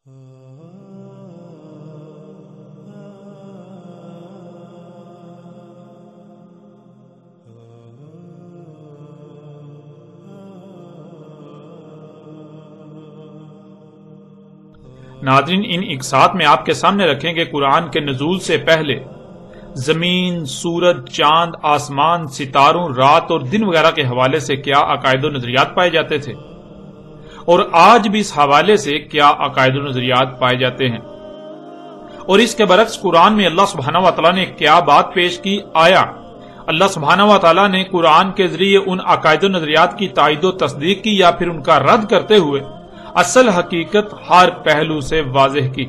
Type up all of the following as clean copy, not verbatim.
ناظرین، ان اقساط میں آپ کے سامنے رکھیں کہ قرآن کے نزول سے پہلے زمین، سورج، چاند، آسمان، ستاروں، رات اور دن وغیرہ کے حوالے سے کیا عقائد و نظریات پائے جاتے تھے، اور آج بھی اس حوالے سے کیا عقائد و نظریات پائے جاتے ہیں، اور اس کے برعکس قرآن میں اللہ سبحانہ و تعالیٰ نے کیا بات پیش کی۔ آیا اللہ سبحانہ و تعالیٰ نے قرآن کے ذریعے ان عقائد و نظریات کی تائید و تصدیق کی، یا پھر ان کا رد کرتے ہوئے اصل حقیقت ہر پہلو سے واضح کی؟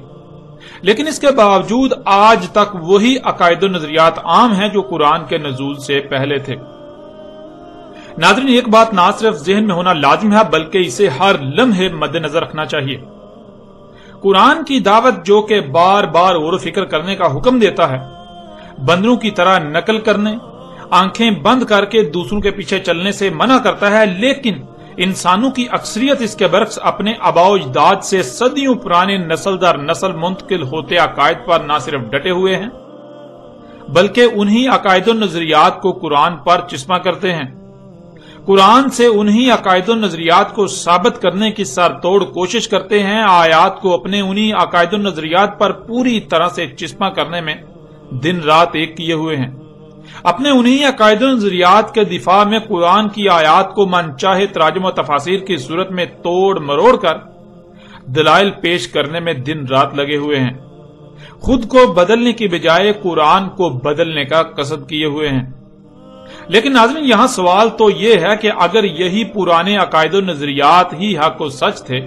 لیکن اس کے باوجود آج تک وہی عقائد و نظریات عام ہیں جو قرآن کے نزول سے پہلے تھے۔ ناظرین، ایک بات نہ صرف ذہن میں ہونا لازم ہے بلکہ اسے ہر لمحے مد نظر رکھنا چاہیے۔ قرآن کی دعوت جو کہ بار بار غور و فکر کرنے کا حکم دیتا ہے، بندروں کی طرح نقل کرنے، آنکھیں بند کر کے دوسروں کے پیچھے چلنے سے منع کرتا ہے، لیکن انسانوں کی اکثریت اس کے برعکس اپنے آباء و اجداد سے صدیوں پرانے نسل در نسل منتقل ہوتے عقائد پر نہ صرف ڈٹے ہوئے ہیں بلکہ انہی عقائد و نظریات کو قرآن پر چسپاں کرتے ہیں۔ قرآن سے انہی عقائد و نظریات کو ثابت کرنے کی سر توڑ کوشش کرتے ہیں، آیات کو اپنے انہی عقائد و نظریات پر پوری طرح سے چسپاں کرنے میں دن رات ایک کیے ہوئے ہیں۔ اپنے انہی عقائد و نظریات کے دفاع میں قرآن کی آیات کو من چاہے تراجم و تفاسیر کی صورت میں توڑ مروڑ کر دلائل پیش کرنے میں دن رات لگے ہوئے ہیں، خود کو بدلنے کی بجائے قرآن کو بدلنے کا قصد کیے ہوئے ہیں۔ لیکن ناظرین، یہاں سوال تو یہ ہے کہ اگر یہی پرانے عقائد و نظریات ہی حق و سچ تھے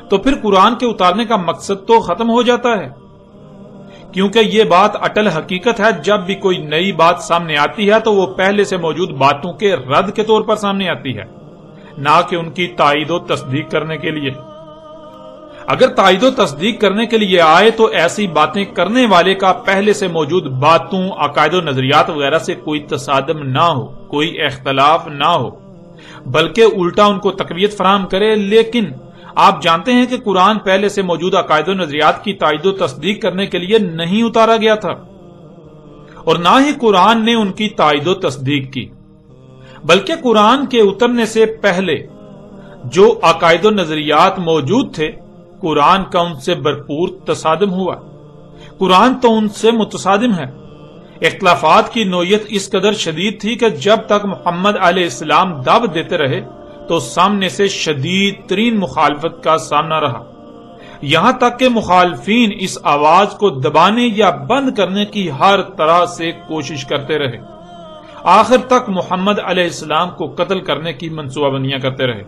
تو پھر قرآن کے اتارنے کا مقصد تو ختم ہو جاتا ہے، کیونکہ یہ بات اٹل حقیقت ہے، جب بھی کوئی نئی بات سامنے آتی ہے تو وہ پہلے سے موجود باتوں کے رد کے طور پر سامنے آتی ہے، نہ کہ ان کی تائید و تصدیق کرنے کے لیے۔ اگر تائید و تصدیق کرنے کے لیے آئے تو ایسی باتیں کرنے والے کا پہلے سے موجود باتوں، عقائد و نظریات وغیرہ سے کوئی تصادم نہ ہو، کوئی اختلاف نہ ہو، بلکہ الٹا ان کو تقویت فراہم کرے۔ لیکن آپ جانتے ہیں کہ قرآن پہلے سے موجود عقائد و نظریات کی تائید و تصدیق کرنے کے لیے نہیں اتارا گیا تھا، اور نہ ہی قرآن نے ان کی تائید و تصدیق کی، بلکہ قرآن کے اترنے سے پہلے جو عقائد و نظریات موجود تھے قرآن کا ان سے بھرپور تصادم ہوا۔ قرآن تو ان سے متصادم ہے۔ اختلافات کی نوعیت اس قدر شدید تھی کہ جب تک محمد علیہ السلام دعوت دیتے رہے تو سامنے سے شدید ترین مخالفت کا سامنا رہا، یہاں تک کہ مخالفین اس آواز کو دبانے یا بند کرنے کی ہر طرح سے کوشش کرتے رہے، آخر تک محمد علیہ السلام کو قتل کرنے کی منصوبہ بندیاں کرتے رہے۔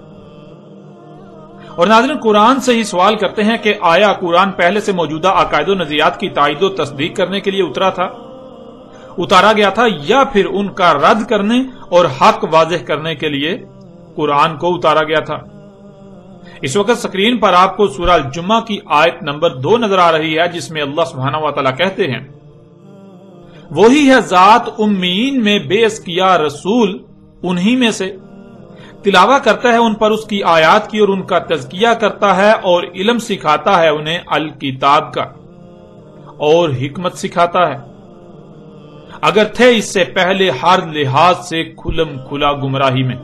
اور ناظرین، قرآن سے ہی سوال کرتے ہیں کہ آیا قرآن پہلے سے موجودہ عقائد و نظریات کی تائید و تصدیق کرنے کے لیے اتارا گیا تھا، یا پھر ان کا رد کرنے اور حق واضح کرنے کے لیے قرآن کو اتارا گیا تھا؟ اس وقت سکرین پر آپ کو سورہ الجمعہ کی آیت نمبر 2 نظر آ رہی ہے، جس میں اللہ سبحانہ و تعالیٰ کہتے ہیں، وہی ہے ذات امیین میں بیعث کیا رسول انہی میں سے، تلاوہ کرتا ہے ان پر اس کی آیات کی اور ان کا تزکیہ کرتا ہے اور علم سکھاتا ہے انہیں الکتاب کا اور حکمت سکھاتا ہے، اگر تھے اس سے پہلے ہر لحاظ سے کھلم کھلا گمراہی میں۔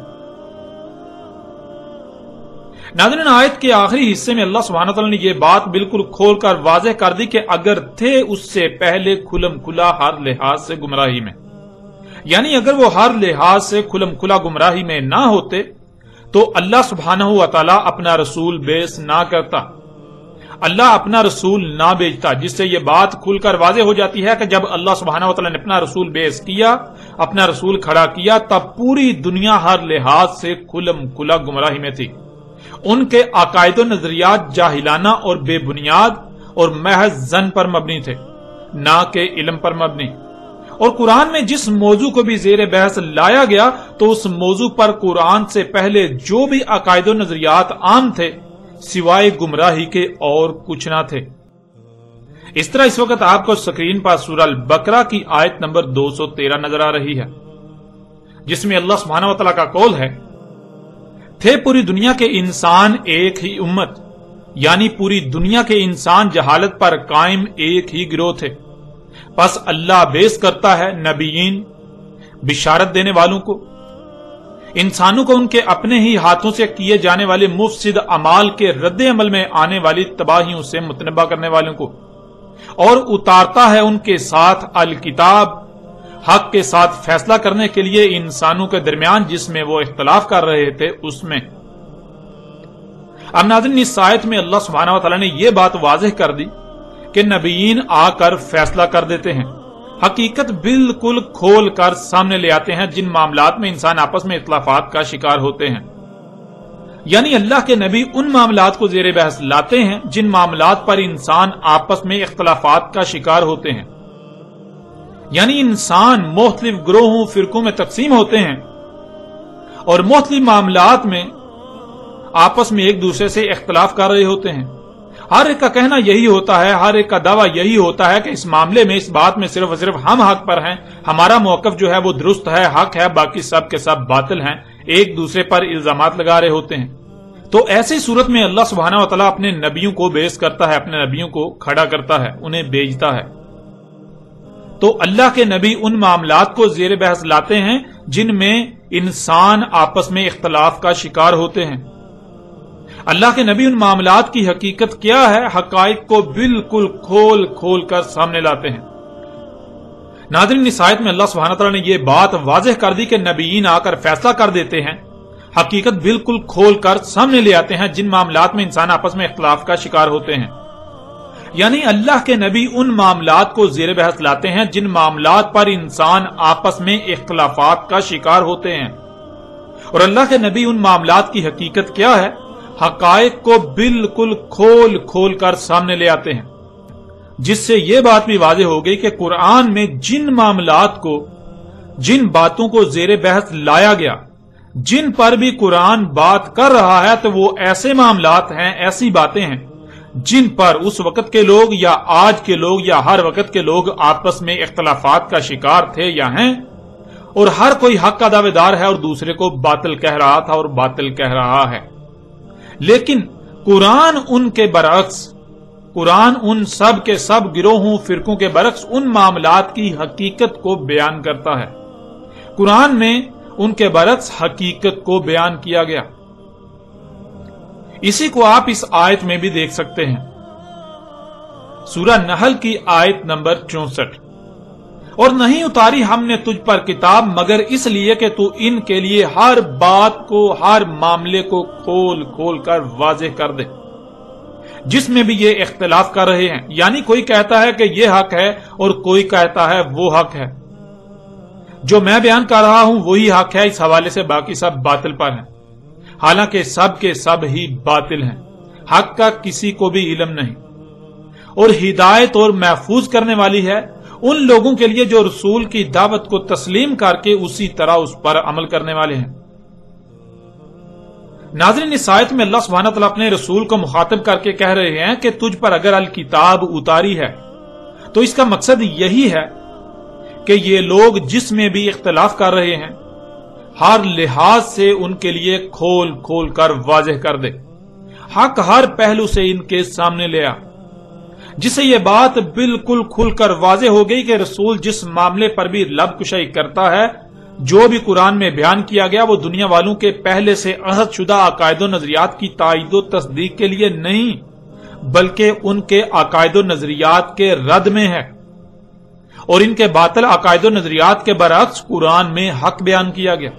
ناظرین، آیت کے آخری حصے میں اللہ سبحانہ وتعالی نے یہ بات بالکل کھول کر واضح کر دی کہ اگر تھے اس سے پہلے کھلم کھلا ہر لحاظ سے گمراہی میں، یعنی اگر وہ ہر لحاظ سے کھلم کھلا گمراہی میں نہ ہوتے تو اللہ سبحانہ وتعالی اپنا رسول بیعث نہ کرتا، اللہ اپنا رسول نہ بھیجتا، جس سے یہ بات کھل کر واضح ہو جاتی ہے کہ جب اللہ سبحانہ وتعالی نے اپنا رسول بیعث کیا، اپنا رسول کھڑا کیا، تب پوری دنیا ہر لحاظ سے کھلم کھلا گمراہی میں تھی۔ ان کے عقائد و نظریات جاہلانہ اور بے بنیاد اور محض ظن پر مبنی تھے، نہ کہ علم پر مبنی۔ اور قرآن میں جس موضوع کو بھی زیر بحث لایا گیا تو اس موضوع پر قرآن سے پہلے جو بھی عقائد و نظریات عام تھے سوائے گمراہی کے اور کچھ نہ تھے۔ اس طرح اس وقت آپ کو سکرین پر سورہ البقرہ کی آیت نمبر 213 نظر آ رہی ہے، جس میں اللہ سبحانہ وتعالی کا قول ہے، تھے پوری دنیا کے انسان ایک ہی امت یعنی پوری دنیا کے انسان جہالت پر قائم ایک ہی گروہ تھے. پس اللہ بیس کرتا ہے نبیین بشارت دینے والوں کو، انسانوں کو ان کے اپنے ہی ہاتھوں سے کیے جانے والے مفسد اعمال کے رد عمل میں آنے والی تباہیوں سے متنبہ کرنے والوں کو، اور اتارتا ہے ان کے ساتھ الکتاب حق کے ساتھ فیصلہ کرنے کے لیے انسانوں کے درمیان جس میں وہ اختلاف کر رہے تھے اس میں. اب ناظرین، اس آیت میں اللہ سبحانہ و تعالیٰ نے یہ بات واضح کر دی کہ نبیین آ کر فیصلہ کر دیتے ہیں، حقیقت بالکل کھول کر سامنے لے آتے ہیں جن معاملات میں انسان آپس میں اختلافات کا شکار ہوتے ہیں. یعنی اللہ کے نبی ان معاملات کو زیر بحث لاتے ہیں جن معاملات پر انسان آپس میں اختلافات کا شکار ہوتے ہیں. یعنی انسان مختلف گروہوں فرقوں میں تقسیم ہوتے ہیں اور مختلف معاملات میں آپس میں ایک دوسرے سے اختلاف کر رہے ہوتے ہیں. ہر ایک کا کہنا یہی ہوتا ہے، ہر ایک کا دعویٰ یہی ہوتا ہے کہ اس معاملے میں، اس بات میں صرف اور صرف ہم حق پر ہیں، ہمارا موقف جو ہے وہ درست ہے، حق ہے، باقی سب کے سب باطل ہیں. ایک دوسرے پر الزامات لگا رہے ہوتے ہیں. تو ایسی صورت میں اللہ سبحانہ و تعالیٰ اپنے نبیوں کو بیس کرتا ہے، اپنے نبیوں کو کھڑا کرتا ہے، انہیں بھیجتا ہے. تو اللہ کے نبی ان معاملات کو زیر بحث لاتے ہیں جن میں انسان آپس میں اختلاف کا شکار ہوتے ہیں. اللہ کے نبی ان معاملات کی حقیقت کیا ہے، حقائق کو بالکل کھول کھول کر سامنے لاتے ہیں. ناظرین، اس آیت میں اللہ سبحانہ تعالیٰ نے یہ بات واضح کر دی کہ نبیین آ کر فیصلہ کر دیتے ہیں، حقیقت بالکل کھول کر سامنے لے آتے ہیں جن معاملات میں انسان آپس میں اختلاف کا شکار ہوتے ہیں. یعنی اللہ کے نبی ان معاملات کو زیر بحث لاتے ہیں جن معاملات پر انسان آپس میں اختلافات کا شکار ہوتے ہیں. اور اللہ کے نبی ان معاملات کی حقیقت کیا ہے، حقائق کو بالکل کھول کھول کر سامنے لے آتے ہیں. جس سے یہ بات بھی واضح ہو گئی کہ قرآن میں جن معاملات کو، جن باتوں کو زیر بحث لایا گیا، جن پر بھی قرآن بات کر رہا ہے، تو وہ ایسے معاملات ہیں، ایسی باتیں ہیں جن پر اس وقت کے لوگ یا آج کے لوگ یا ہر وقت کے لوگ آپس میں اختلافات کا شکار تھے یا ہیں، اور ہر کوئی حق کا دعوے دار ہے اور دوسرے کو باطل کہہ رہا تھا اور باطل کہہ رہا ہے. لیکن قرآن ان کے برعکس، قرآن ان سب کے سب گروہوں فرقوں کے برعکس ان معاملات کی حقیقت کو بیان کرتا ہے. قرآن میں ان کے برعکس حقیقت کو بیان کیا گیا. اسی کو آپ اس آیت میں بھی دیکھ سکتے ہیں، سورہ نحل کی آیت نمبر 64. اور نہیں اتاری ہم نے تجھ پر کتاب مگر اس لیے کہ تو ان کے لیے ہر بات کو، ہر معاملے کو کھول کھول کر واضح کر دے جس میں بھی یہ اختلاف کر رہے ہیں. یعنی کوئی کہتا ہے کہ یہ حق ہے اور کوئی کہتا ہے وہ حق ہے. جو میں بیان کر رہا ہوں وہی حق ہے، اس حوالے سے باقی سب باطل پر ہیں، حالانکہ سب کے سب ہی باطل ہیں. حق کا کسی کو بھی علم نہیں. اور ہدایت اور محفوظ کرنے والی ہے ان لوگوں کے لیے جو رسول کی دعوت کو تسلیم کر کے اسی طرح اس پر عمل کرنے والے ہیں. ناظرین، اس آیت میں اللہ سبحانہ تعالیٰ اپنے رسول کو مخاطب کر کے کہہ رہے ہیں کہ تجھ پر اگر الکتاب اتاری ہے تو اس کا مقصد یہی ہے کہ یہ لوگ جس میں بھی اختلاف کر رہے ہیں ہر لحاظ سے ان کے لیے کھول کھول کر واضح کر دے، حق ہر پہلو سے ان کے سامنے لے آ، جس سے یہ بات بالکل کھل کر واضح ہو گئی کہ رسول جس معاملے پر بھی لب کشائی کرتا ہے، جو بھی قرآن میں بیان کیا گیا، وہ دنیا والوں کے پہلے سے عہد شدہ عقائد و نظریات کی تائید و تصدیق کے لیے نہیں بلکہ ان کے عقائد و نظریات کے رد میں ہے، اور ان کے باطل عقائد و نظریات کے برعکس قرآن میں حق بیان کیا گیا.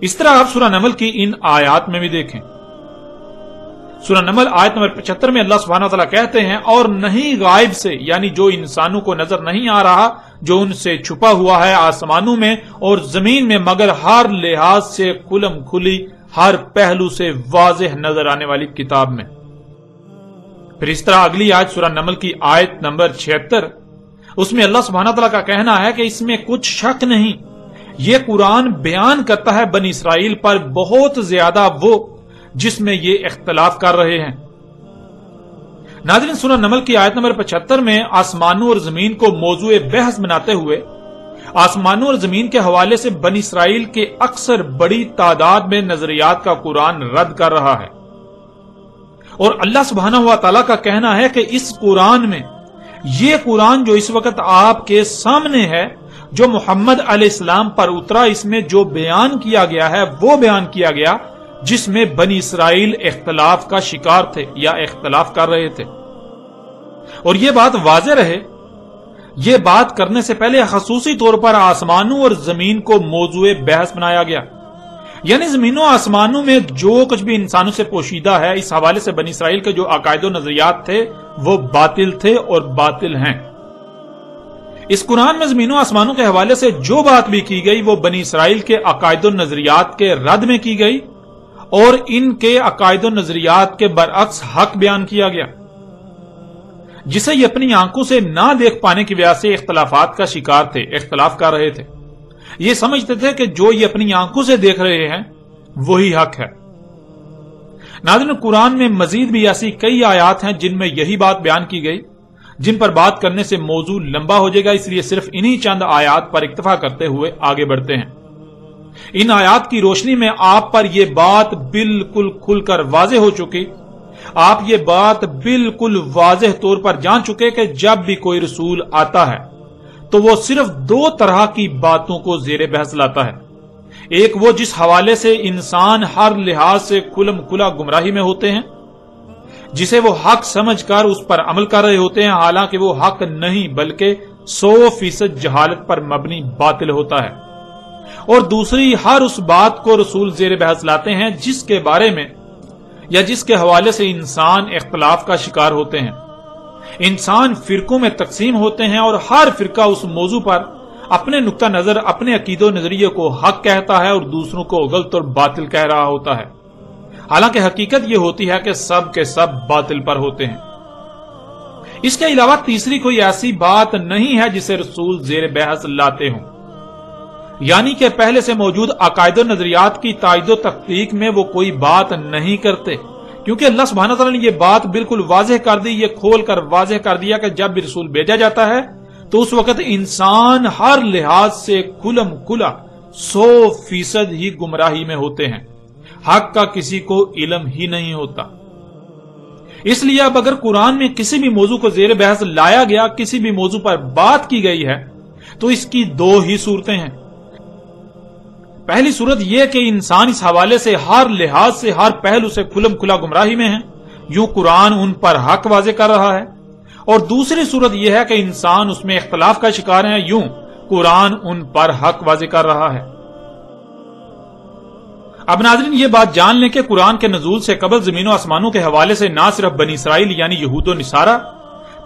اس طرح آپ سورہ نمل کی ان آیات میں بھی دیکھیں. سورہ نمل آیت نمبر 75 میں اللہ سبحانہ وتعالیٰ کہتے ہیں، اور نہیں غائب سے، یعنی جو انسانوں کو نظر نہیں آ رہا، جو ان سے چھپا ہوا ہے آسمانوں میں اور زمین میں، مگر ہر لحاظ سے کھلم کھلی، ہر پہلو سے واضح نظر آنے والی کتاب میں. پھر اس طرح اگلی آیت سورہ نمل کی آیت نمبر 76، اس میں اللہ سبحانہ تعالیٰ کا کہنا ہے کہ اس میں کچھ شک نہیں، یہ قرآن بیان کرتا ہے بنی اسرائیل پر بہت زیادہ وہ جس میں یہ اختلاف کر رہے ہیں. ناظرین، سورہ نمل کی آیت نمبر 75 میں آسمانوں اور زمین کو موضوع بحث بناتے ہوئے آسمانوں اور زمین کے حوالے سے بنی اسرائیل کے اکثر بڑی تعداد میں نظریات کا قرآن رد کر رہا ہے، اور اللہ سبحانہ و تعالیٰ کا کہنا ہے کہ اس قرآن میں، یہ قرآن جو اس وقت آپ کے سامنے ہے، جو محمد علیہ السلام پر اترا، اس میں جو بیان کیا گیا ہے وہ بیان کیا گیا جس میں بنی اسرائیل اختلاف کا شکار تھے یا اختلاف کر رہے تھے. اور یہ بات واضح رہے، یہ بات کرنے سے پہلے خصوصی طور پر آسمانوں اور زمین کو موضوع بحث بنایا گیا. یعنی زمینوں آسمانوں میں جو کچھ بھی انسانوں سے پوشیدہ ہے، اس حوالے سے بنی اسرائیل کے جو عقائد و نظریات تھے وہ باطل تھے اور باطل ہیں. اس قرآن میں زمینوں آسمانوں کے حوالے سے جو بات بھی کی گئی وہ بنی اسرائیل کے عقائد و نظریات کے رد میں کی گئی، اور ان کے عقائد و نظریات کے برعکس حق بیان کیا گیا، جسے یہ اپنی آنکھوں سے نہ دیکھ پانے کی وجہ سے اختلافات کا شکار تھے، اختلاف کر رہے تھے. یہ سمجھتے تھے کہ جو یہ اپنی آنکھوں سے دیکھ رہے ہیں وہی حق ہے. ناظرین، قرآن میں مزید بھی ایسی کئی آیات ہیں جن میں یہی بات بیان کی گئی، جن پر بات کرنے سے موضوع لمبا ہو جائے گا، اس لیے صرف انہی چند آیات پر اکتفا کرتے ہوئے آگے بڑھتے ہیں. ان آیات کی روشنی میں آپ پر یہ بات بالکل کھل کر واضح ہو چکی، آپ یہ بات بالکل واضح طور پر جان چکے کہ جب بھی کوئی رسول آتا ہے تو وہ صرف دو طرح کی باتوں کو زیر بحث لاتا ہے. ایک وہ جس حوالے سے انسان ہر لحاظ سے کھلم کھلا گمراہی میں ہوتے ہیں، جسے وہ حق سمجھ کر اس پر عمل کر رہے ہوتے ہیں، حالانکہ وہ حق نہیں بلکہ 100% جہالت پر مبنی باطل ہوتا ہے. اور دوسری ہر اس بات کو رسول زیر بحث لاتے ہیں جس کے بارے میں یا جس کے حوالے سے انسان اختلاف کا شکار ہوتے ہیں. انسان فرقوں میں تقسیم ہوتے ہیں اور ہر فرقہ اس موضوع پر اپنے نقطہ نظر، اپنے عقید و نظریے کو حق کہتا ہے اور دوسروں کو غلط اور باطل کہہ رہا ہوتا ہے، حالانکہ حقیقت یہ ہوتی ہے کہ سب کے سب باطل پر ہوتے ہیں. اس کے علاوہ تیسری کوئی ایسی بات نہیں ہے جسے رسول زیر بحث لاتے ہوں، یعنی کہ پہلے سے موجود عقائد و نظریات کی تائید و تحقیق میں وہ کوئی بات نہیں کرتے، کیونکہ اللہ سبحانہ تعالیٰ نے یہ بات بالکل واضح کر دی، یہ کھول کر واضح کر دیا کہ جب بھی رسول بھیجا جاتا ہے تو اس وقت انسان ہر لحاظ سے کھلم کھلا 100% ہی گمراہی میں ہوتے ہیں، حق کا کسی کو علم ہی نہیں ہوتا. اس لیے اب اگر قرآن میں کسی بھی موضوع کو زیر بحث لایا گیا، کسی بھی موضوع پر بات کی گئی ہے، تو اس کی دو ہی صورتیں ہیں. پہلی صورت یہ کہ انسان اس حوالے سے ہر لحاظ سے، ہر پہلو سے کھلم کھلا گمراہی میں ہے، یوں قرآن ان پر حق واضح کر رہا ہے. اور دوسری صورت یہ ہے کہ انسان اس میں اختلاف کا شکار ہے، یوں قرآن ان پر حق واضح کر رہا ہے. اب ناظرین، یہ بات جان لیں کہ قرآن کے نزول سے قبل زمین و آسمانوں کے حوالے سے نہ صرف بنی اسرائیل یعنی یہود و نصارہ،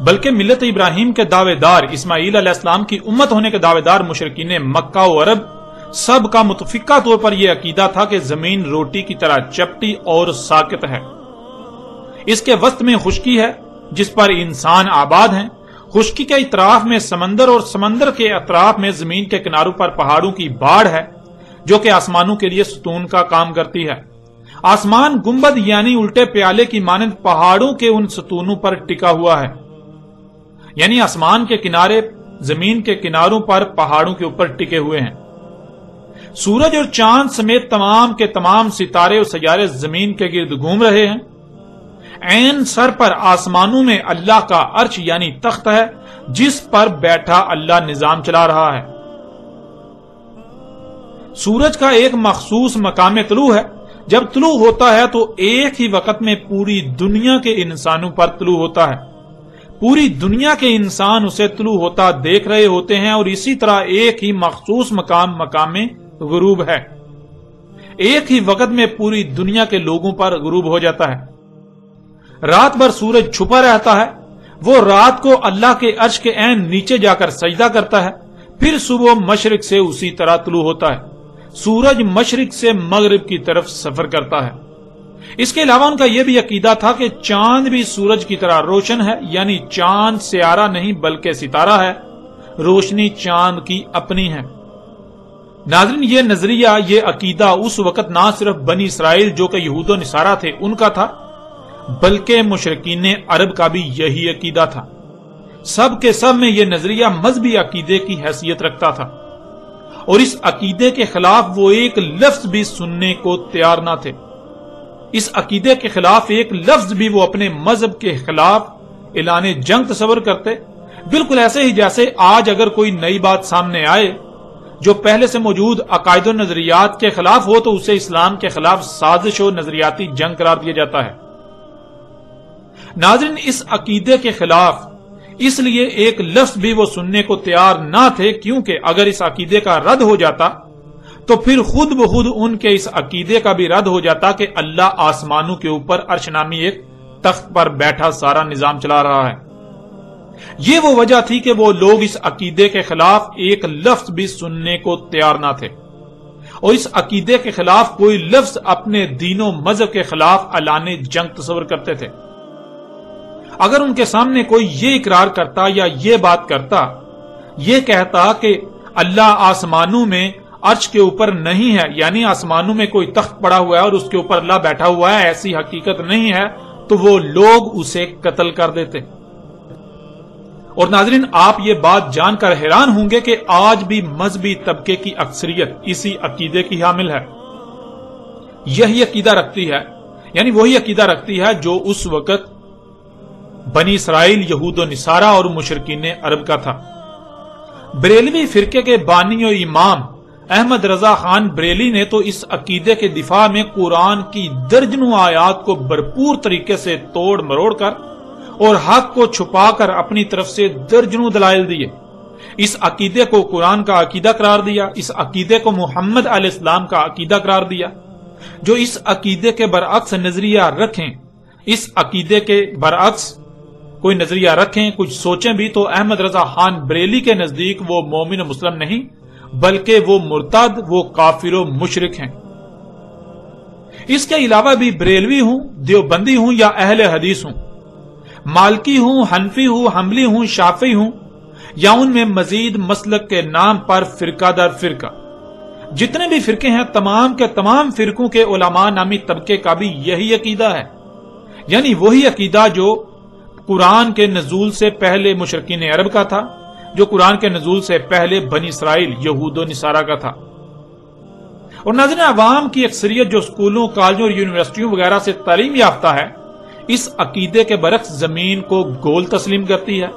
بلکہ ملت ابراہیم کے دعوے دار، اسماعیل علیہ السلام کی امت ہونے کے دعوے دار مشرکین مکہ و عرب، سب کا متفقہ طور پر یہ عقیدہ تھا کہ زمین روٹی کی طرح چپٹی اور ساکت ہے. اس کے وسط میں خشکی ہے جس پر انسان آباد ہیں، خشکی کے اطراف میں سمندر اور سمندر کے اطراف میں زمین کے کناروں پر پہاڑوں کی باڑ ہے جو کہ آسمانوں کے لیے ستون کا کام کرتی ہے. آسمان گنبد یعنی الٹے پیالے کی مانند پہاڑوں کے ان ستونوں پر ٹکا ہوا ہے، یعنی آسمان کے کنارے زمین کے کناروں پر پہاڑوں کے اوپر ٹکے ہوئے ہیں. سورج اور چاند سمیت تمام کے تمام ستارے اور سیارے زمین کے گرد گھوم رہے ہیں. عین سر پر آسمانوں میں اللہ کا عرش یعنی تخت ہے جس پر بیٹھا اللہ نظام چلا رہا ہے. سورج کا ایک مخصوص مقام طلوع ہے، جب طلوع ہوتا ہے تو ایک ہی وقت میں پوری دنیا کے انسانوں پر طلوع ہوتا ہے. پوری دنیا کے انسان اسے طلوع ہوتا دیکھ رہے ہوتے ہیں، اور اسی طرح ایک ہی مخصوص مقام غروب ہے. ایک ہی وقت میں پوری دنیا کے لوگوں پر غروب ہو جاتا ہے. رات بھر سورج چھپا رہتا ہے، وہ رات کو اللہ کے عرش کے عین نیچے جا کر سجدہ کرتا ہے، پھر صبح مشرق سے اسی طرح طلوع ہوتا ہے. سورج مشرق سے مغرب کی طرف سفر کرتا ہے. اس کے علاوہ ان کا یہ بھی عقیدہ تھا کہ چاند بھی سورج کی طرح روشن ہے، یعنی چاند سیارہ نہیں بلکہ ستارہ ہے، روشنی چاند کی اپنی ہے. ناظرین، یہ نظریہ، یہ عقیدہ اس وقت نہ صرف بنی اسرائیل جو کہ یہود و نصارہ تھے ان کا تھا، بلکہ مشرکین عرب کا بھی یہی عقیدہ تھا. سب کے سب میں یہ نظریہ مذہبی عقیدے کی حیثیت رکھتا تھا، اور اس عقیدے کے خلاف وہ ایک لفظ بھی سننے کو تیار نہ تھے. اس عقیدے کے خلاف ایک لفظ بھی وہ اپنے مذہب کے خلاف اعلان جنگ تصور کرتے، بالکل ایسے ہی جیسے آج اگر کوئی نئی بات سامنے آئے جو پہلے سے موجود عقائد و نظریات کے خلاف ہو تو اسے اسلام کے خلاف سازش و نظریاتی جنگ قرار دیا جاتا ہے۔ ناظرین، اس عقیدے کے خلاف اس لیے ایک لفظ بھی وہ سننے کو تیار نہ تھے، کیونکہ اگر اس عقیدے کا رد ہو جاتا تو پھر خود بخود ان کے اس عقیدے کا بھی رد ہو جاتا کہ اللہ آسمانوں کے اوپر عرش نامی ایک تخت پر بیٹھا سارا نظام چلا رہا ہے۔ یہ وہ وجہ تھی کہ وہ لوگ اس عقیدے کے خلاف ایک لفظ بھی سننے کو تیار نہ تھے، اور اس عقیدے کے خلاف کوئی لفظ اپنے دین و مذہب کے خلاف اعلان جنگ تصور کرتے تھے۔ اگر ان کے سامنے کوئی یہ اقرار کرتا یا یہ بات کرتا، یہ کہتا کہ اللہ آسمانوں میں عرش کے اوپر نہیں ہے، یعنی آسمانوں میں کوئی تخت پڑا ہوا ہے اور اس کے اوپر اللہ بیٹھا ہوا ہے، ایسی حقیقت نہیں ہے، تو وہ لوگ اسے قتل کر دیتے۔ اور ناظرین، آپ یہ بات جان کر حیران ہوں گے کہ آج بھی مذہبی طبقے کی اکثریت اسی عقیدے کی حامل ہے، یہی عقیدہ رکھتی ہے، یعنی وہی عقیدہ رکھتی ہے جو اس وقت بنی اسرائیل، یہود و نصارہ اور مشرکین عرب کا تھا۔ بریلوی فرقے کے بانی و امام احمد رضا خان بریلی نے تو اس عقیدے کے دفاع میں قرآن کی درجنوں آیات کو بھرپور طریقے سے توڑ مروڑ کر اور حق کو چھپا کر اپنی طرف سے درجنوں دلائل دیے، اس عقیدے کو قرآن کا عقیدہ قرار دیا، اس عقیدے کو محمد علیہ السلام کا عقیدہ قرار دیا۔ جو اس عقیدے کے برعکس نظریہ رکھیں، اس عقیدے کے برعکس کوئی نظریہ رکھیں، کچھ سوچیں بھی، تو احمد رضا خان بریلی کے نزدیک وہ مومن و مسلم نہیں بلکہ وہ مرتد، وہ کافر و مشرک ہیں۔ اس کے علاوہ بھی بریلوی ہوں، دیوبندی ہوں یا اہل حدیث ہوں، مالکی ہوں، حنفی ہوں، حنبلی ہوں، شافعی ہوں، یا ان میں مزید مسلک کے نام پر فرقہ در فرقہ جتنے بھی فرقے ہیں، تمام کے تمام فرقوں کے علماء نامی طبقے کا بھی یہی عقیدہ ہے، یعنی وہی عقیدہ جو قرآن کے نزول سے پہلے مشرکین عرب کا تھا، جو قرآن کے نزول سے پہلے بنی اسرائیل، یہود و نصارہ کا تھا۔ اور ناظرین، عوام کی اکثریت جو اسکولوں، کالجوں اور یونیورسٹیوں وغیرہ سے تعلیم یافتہ ہے، اس عقیدے کے برعکس زمین کو گول تسلیم کرتی ہے،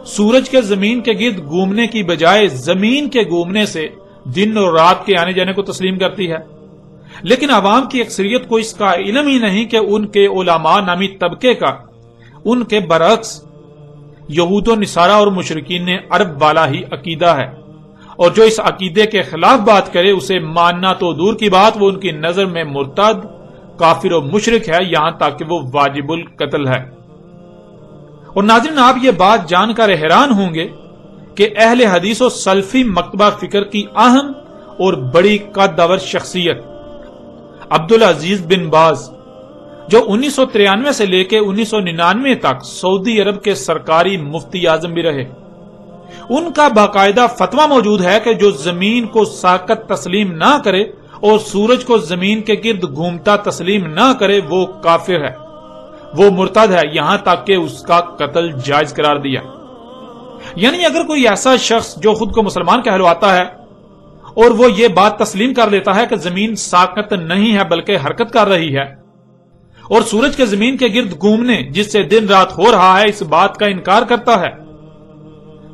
سورج کے زمین کے گرد گھومنے کی بجائے زمین کے گھومنے سے دن اور رات کے آنے جانے کو تسلیم کرتی ہے۔ لیکن عوام کی اکثریت کو اس کا علم ہی نہیں کہ ان کے علماء نامی طبقے کا ان کے برعکس یہود و نصارہ اور مشرکین عرب والا ہی عقیدہ ہے، اور جو اس عقیدے کے خلاف بات کرے اسے ماننا تو دور کی بات، وہ ان کی نظر میں مرتد، کافر و مشرک ہے، یہاں تک کہ وہ واجب القتل ہے۔ اور ناظرین، آپ یہ بات جان کر حیران ہوں گے کہ اہل حدیث و سلفی مکتبہ فکر کی اہم اور بڑی قدور شخصیت عبدالعزیز بن باز، جو 1993 سے لے کے 1999 تک سعودی عرب کے سرکاری مفتی اعظم بھی رہے، ان کا باقاعدہ فتویٰ موجود ہے کہ جو زمین کو ساقط تسلیم نہ کرے اور سورج کو زمین کے گرد گھومتا تسلیم نہ کرے وہ کافر ہے، وہ مرتد ہے، یہاں تک کہ اس کا قتل جائز قرار دیا۔ یعنی اگر کوئی ایسا شخص جو خود کو مسلمان کہلواتا ہے اور وہ یہ بات تسلیم کر لیتا ہے کہ زمین ساقط نہیں ہے بلکہ حرکت کر رہی ہے، اور سورج کے زمین کے گرد گھومنے جس سے دن رات ہو رہا ہے اس بات کا انکار کرتا ہے،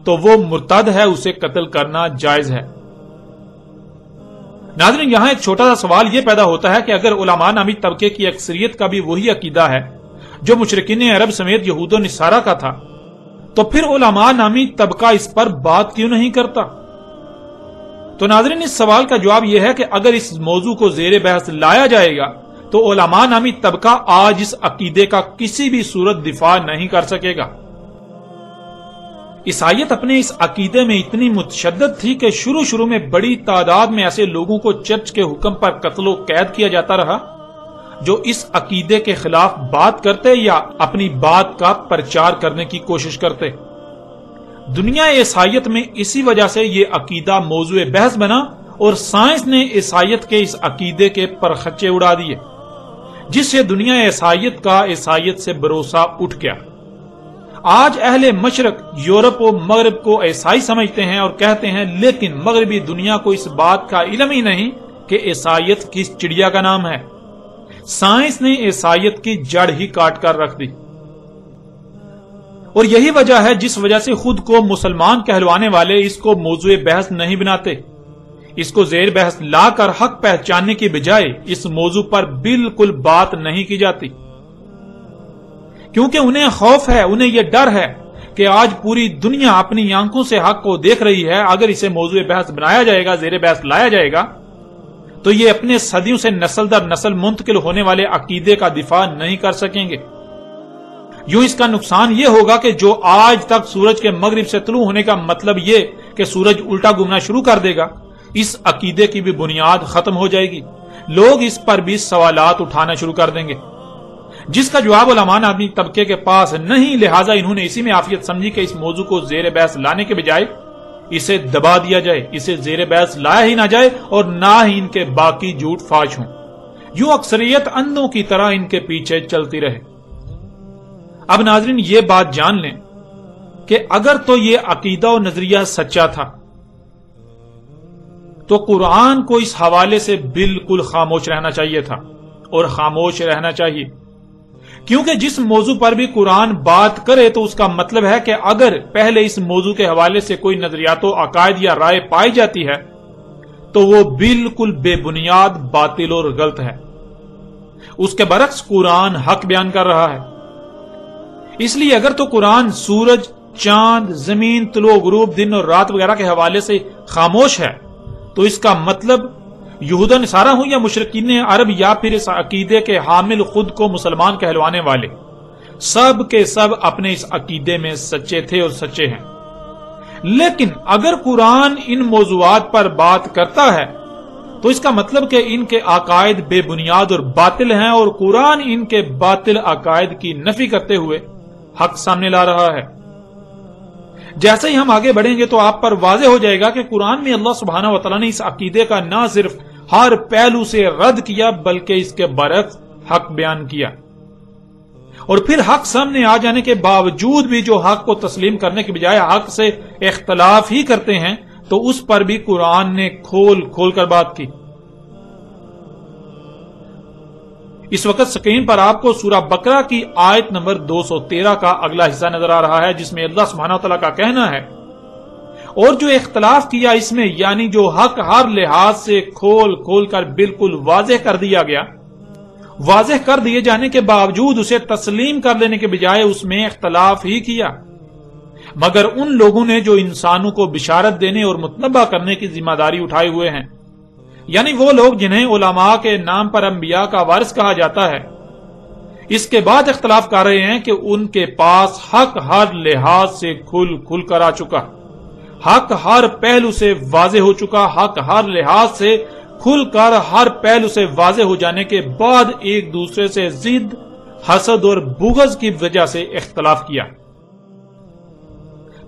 تو وہ مرتد ہے، اسے قتل کرنا جائز ہے۔ ناظرین، یہاں ایک چھوٹا سا سوال یہ پیدا ہوتا ہے کہ اگر علماء نامی طبقے کی اکثریت کا بھی وہی عقیدہ ہے جو مشرکین عرب سمیت یہود و نصارہ کا تھا، تو پھر علماء نامی طبقہ اس پر بات کیوں نہیں کرتا؟ تو ناظرین، اس سوال کا جواب یہ ہے کہ اگر اس موضوع کو زیر بحث لایا جائے گا تو علماء نامی طبقہ آج اس عقیدے کا کسی بھی صورت دفاع نہیں کر سکے گا۔ عیسائیت اپنے اس عقیدے میں اتنی متشدد تھی کہ شروع میں بڑی تعداد میں ایسے لوگوں کو چرچ کے حکم پر قتل و قید کیا جاتا رہا جو اس عقیدے کے خلاف بات کرتے یا اپنی بات کا پرچار کرنے کی کوشش کرتے۔ دنیا عیسائیت میں اسی وجہ سے یہ عقیدہ موضوع بحث بنا اور سائنس نے عیسائیت کے اس عقیدے کے پرخچے اڑا دیے، جس سے دنیا عیسائیت کا عیسائیت سے بھروسہ اٹھ گیا۔ آج اہل مشرق یورپ و مغرب کو عیسائی سمجھتے ہیں اور کہتے ہیں، لیکن مغربی دنیا کو اس بات کا علم ہی نہیں کہ عیسائیت کس چڑیا کا نام ہے۔ سائنس نے عیسائیت کی جڑ ہی کاٹ کر رکھ دی، اور یہی وجہ ہے جس وجہ سے خود کو مسلمان کہلوانے والے اس کو موضوع بحث نہیں بناتے، اس کو زیر بحث لا کر حق پہچاننے کی بجائے اس موضوع پر بالکل بات نہیں کی جاتی، کیونکہ انہیں خوف ہے، انہیں یہ ڈر ہے کہ آج پوری دنیا اپنی آنکھوں سے حق کو دیکھ رہی ہے، اگر اسے موضوع بحث بنایا جائے گا، زیر بحث لایا جائے گا، تو یہ اپنے صدیوں سے نسل در نسل منتقل ہونے والے عقیدے کا دفاع نہیں کر سکیں گے۔ یوں اس کا نقصان یہ ہوگا کہ جو آج تک سورج کے مغرب سے طلوع ہونے کا مطلب یہ کہ سورج الٹا گھومنا شروع کر دے گا، اس عقیدے کی بھی بنیاد ختم ہو جائے گی، لوگ اس پر بھی سوالات اٹھانا شروع کر دیں گے، جس کا جواب علماء اپنی طبقے کے پاس نہیں، لہٰذا انہوں نے اسی میں عافیت سمجھی کہ اس موضوع کو زیر بحث لانے کے بجائے اسے دبا دیا جائے، اسے زیر بحث لایا ہی نہ جائے اور نہ ہی ان کے باقی جھوٹ فاش ہوں، یوں اکثریت اندھوں کی طرح ان کے پیچھے چلتی رہے۔ اب ناظرین یہ بات جان لیں کہ اگر تو یہ عقیدہ و نظریہ سچا تھا تو قرآن کو اس حوالے سے بالکل خاموش رہنا چاہیے تھا، اور خاموش رہنا چاہیے، کیونکہ جس موضوع پر بھی قرآن بات کرے تو اس کا مطلب ہے کہ اگر پہلے اس موضوع کے حوالے سے کوئی نظریات و عقائد یا رائے پائی جاتی ہے تو وہ بالکل بے بنیاد، باطل اور غلط ہے۔ اس کے برعکس قرآن حق بیان کر رہا ہے۔ اس لیے اگر تو قرآن سورج، چاند، زمین، طلوع غروب، دن اور رات وغیرہ کے حوالے سے خاموش ہے تو اس کا مطلب یہود و نصارہ ہوں یا مشرکین عرب یا پھر اس عقیدے کے حامل خود کو مسلمان کہلوانے والے، سب کے سب اپنے اس عقیدے میں سچے تھے اور سچے ہیں۔ لیکن اگر قرآن ان موضوعات پر بات کرتا ہے تو اس کا مطلب کہ ان کے عقائد بے بنیاد اور باطل ہیں، اور قرآن ان کے باطل عقائد کی نفی کرتے ہوئے حق سامنے لا رہا ہے۔ جیسے ہی ہم آگے بڑھیں گے تو آپ پر واضح ہو جائے گا کہ قرآن میں اللہ سبحانہ و تعالیٰ نے اس عقیدے کا نہ صرف ہر پہلو سے رد کیا بلکہ اس کے برعکس حق بیان کیا، اور پھر حق سامنے آ جانے کے باوجود بھی جو حق کو تسلیم کرنے کے بجائے حق سے اختلاف ہی کرتے ہیں تو اس پر بھی قرآن نے کھول کھول کر بات کی۔ اس وقت سکرین پر آپ کو سورہ بقرہ کی آیت نمبر 213 کا اگلا حصہ نظر آ رہا ہے، جس میں اللہ سبحانہ وتعالیٰ کا کہنا ہے، اور جو اختلاف کیا اس میں، یعنی جو حق ہر لحاظ سے کھول کھول کر بالکل واضح کر دیا گیا، واضح کر دیے جانے کے باوجود اسے تسلیم کر لینے کے بجائے اس میں اختلاف ہی کیا، مگر ان لوگوں نے جو انسانوں کو بشارت دینے اور متنبہ کرنے کی ذمہ داری اٹھائے ہوئے ہیں، یعنی وہ لوگ جنہیں علماء کے نام پر انبیاء کا وارث کہا جاتا ہے، اس کے بعد اختلاف کر رہے ہیں کہ ان کے پاس حق ہر لحاظ سے کھل کھل کر آ چکا، حق ہر پہلو سے واضح ہو چکا، حق ہر لحاظ سے کھل کر ہر پہلو سے واضح ہو جانے کے بعد ایک دوسرے سے ضد، حسد اور بغض کی وجہ سے اختلاف کیا۔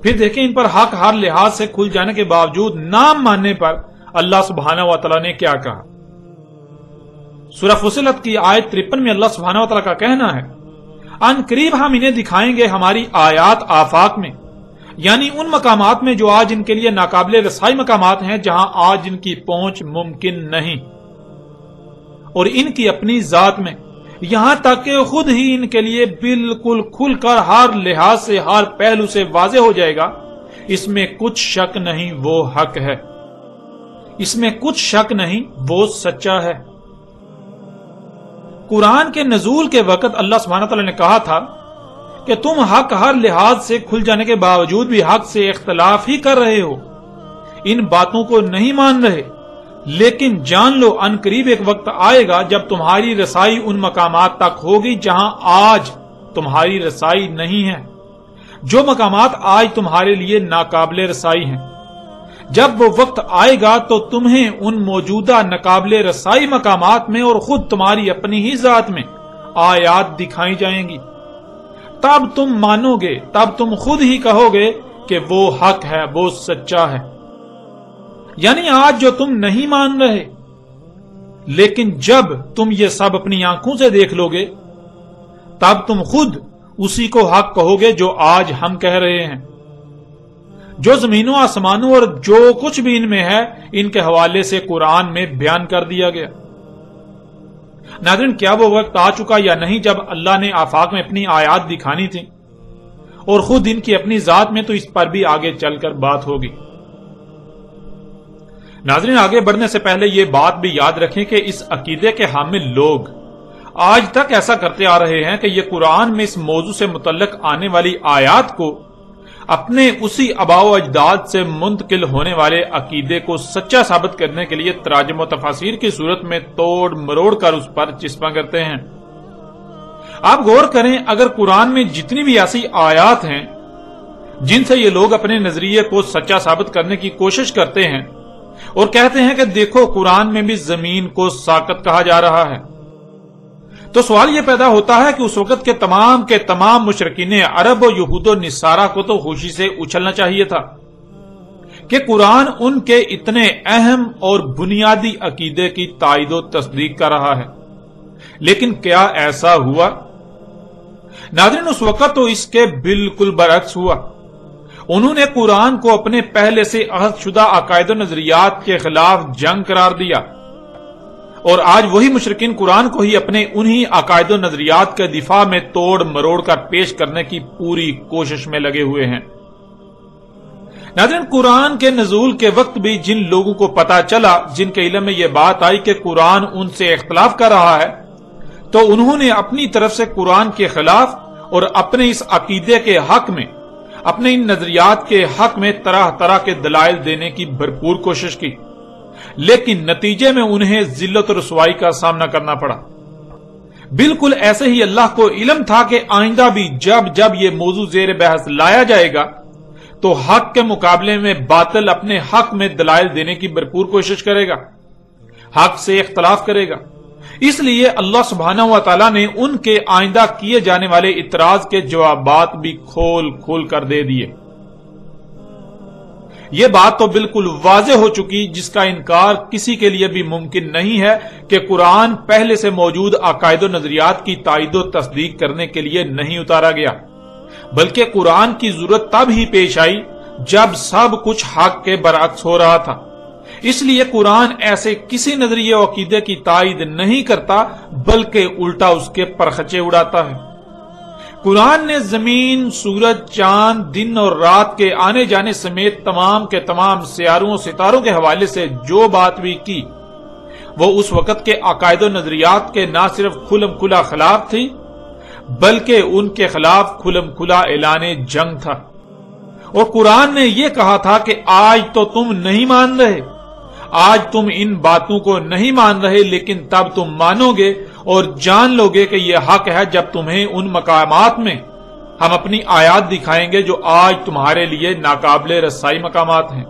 پھر دیکھیں ان پر حق ہر لحاظ سے کھل جانے کے باوجود نہ ماننے پر اللہ سبحانہ و تعالیٰ نے کیا کہا۔ سورہ فصلت کی آیت 53 میں اللہ سبحانہ و تعالیٰ کا کہنا ہے، ان قریب ہم انہیں دکھائیں گے ہماری آیات آفاق میں، یعنی ان مقامات میں جو آج ان کے لیے ناقابل رسائی مقامات ہیں، جہاں آج ان کی پہنچ ممکن نہیں، اور ان کی اپنی ذات میں، یہاں تک کہ خود ہی ان کے لیے بالکل کھل کر ہر لحاظ سے ہر پہلو سے واضح ہو جائے گا۔ اس میں کچھ شک نہیں، وہ حق ہے، اس میں کچھ شک نہیں، وہ سچا ہے۔ قرآن کے نزول کے وقت اللہ سبحانہ تعالیٰ نے کہا تھا کہ تم حق ہر لحاظ سے کھل جانے کے باوجود بھی حق سے اختلاف ہی کر رہے ہو، ان باتوں کو نہیں مان رہے، لیکن جان لو ان قریب ایک وقت آئے گا جب تمہاری رسائی ان مقامات تک ہوگی جہاں آج تمہاری رسائی نہیں ہے، جو مقامات آج تمہارے لیے ناقابل رسائی ہیں۔ جب وہ وقت آئے گا تو تمہیں ان موجودہ ناقابل رسائی مقامات میں اور خود تمہاری اپنی ہی ذات میں آیات دکھائی جائیں گی، تب تم مانو گے، تب تم خود ہی کہو گے کہ وہ حق ہے، وہ سچا ہے۔ یعنی آج جو تم نہیں مان رہے، لیکن جب تم یہ سب اپنی آنکھوں سے دیکھ لو گے تب تم خود اسی کو حق کہو گے جو آج ہم کہہ رہے ہیں۔ جو زمینوں آسمانوں اور جو کچھ بھی ان میں ہے، ان کے حوالے سے قرآن میں بیان کر دیا گیا۔ ناظرین، کیا وہ وقت آ چکا یا نہیں جب اللہ نے آفاق میں اپنی آیات دکھانی تھی، اور خود ان کی اپنی ذات میں، تو اس پر بھی آگے چل کر بات ہوگی۔ ناظرین، آگے بڑھنے سے پہلے یہ بات بھی یاد رکھیں کہ اس عقیدے کے حامل لوگ آج تک ایسا کرتے آ رہے ہیں کہ یہ قرآن میں اس موضوع سے متعلق آنے والی آیات کو اپنے اسی آباء و اجداد سے منتقل ہونے والے عقیدے کو سچا ثابت کرنے کے لیے تراجم و تفاسیر کی صورت میں توڑ مروڑ کر اس پر چسپاں کرتے ہیں۔ آپ غور کریں، اگر قرآن میں جتنی بھی ایسی آیات ہیں جن سے یہ لوگ اپنے نظریے کو سچا ثابت کرنے کی کوشش کرتے ہیں اور کہتے ہیں کہ دیکھو قرآن میں بھی زمین کو ساقط کہا جا رہا ہے، تو سوال یہ پیدا ہوتا ہے کہ اس وقت کے تمام مشرکین عرب و یہود و نصارہ کو تو خوشی سے اچھلنا چاہیے تھا کہ قرآن ان کے اتنے اہم اور بنیادی عقیدے کی تائید و تصدیق کر رہا ہے، لیکن کیا ایسا ہوا؟ ناظرین، اس وقت تو اس کے بالکل برعکس ہوا۔ انہوں نے قرآن کو اپنے پہلے سے عہد شدہ عقائد و نظریات کے خلاف جنگ قرار دیا، اور آج وہی مشرکین قرآن کو ہی اپنے انہی عقائد و نظریات کے دفاع میں توڑ مروڑ کر پیش کرنے کی پوری کوشش میں لگے ہوئے ہیں۔ ناظرین، قرآن کے نزول کے وقت بھی جن لوگوں کو پتا چلا، جن کے علم میں یہ بات آئی کہ قرآن ان سے اختلاف کر رہا ہے، تو انہوں نے اپنی طرف سے قرآن کے خلاف اور اپنے اس عقیدے کے حق میں، اپنے ان نظریات کے حق میں طرح طرح کے دلائل دینے کی بھرپور کوشش کی، لیکن نتیجے میں انہیں ذلت و رسوائی کا سامنا کرنا پڑا۔ بالکل ایسے ہی اللہ کو علم تھا کہ آئندہ بھی جب یہ موضوع زیر بحث لایا جائے گا تو حق کے مقابلے میں باطل اپنے حق میں دلائل دینے کی بھرپور کوشش کرے گا، حق سے اختلاف کرے گا۔ اس لیے اللہ سبحانہ و تعالیٰ نے ان کے آئندہ کیے جانے والے اعتراض کے جوابات بھی کھول کھول کر دے دیے۔ یہ بات تو بالکل واضح ہو چکی، جس کا انکار کسی کے لیے بھی ممکن نہیں ہے کہ قرآن پہلے سے موجود عقائد و نظریات کی تائید و تصدیق کرنے کے لیے نہیں اتارا گیا، بلکہ قرآن کی ضرورت تب ہی پیش آئی جب سب کچھ حق کے برعکس ہو رہا تھا۔ اس لیے قرآن ایسے کسی نظریے و عقیدے کی تائید نہیں کرتا، بلکہ الٹا اس کے پرخچے اڑاتا ہے۔ قرآن نے زمین، سورج، چاند، دن اور رات کے آنے جانے سمیت تمام کے تمام سیاروں اور ستاروں کے حوالے سے جو بات بھی کی، وہ اس وقت کے عقائد و نظریات کے نہ صرف کھلم کھلا خلاف تھی، بلکہ ان کے خلاف کھلم کھلا اعلان جنگ تھا۔ اور قرآن نے یہ کہا تھا کہ آج تو تم نہیں مان رہے، آج تم ان باتوں کو نہیں مان رہے، لیکن تب تم مانو گے اور جان لو گے کہ یہ حق ہے جب تمہیں ان مقامات میں ہم اپنی آیات دکھائیں گے جو آج تمہارے لیے ناقابل رسائی مقامات ہیں،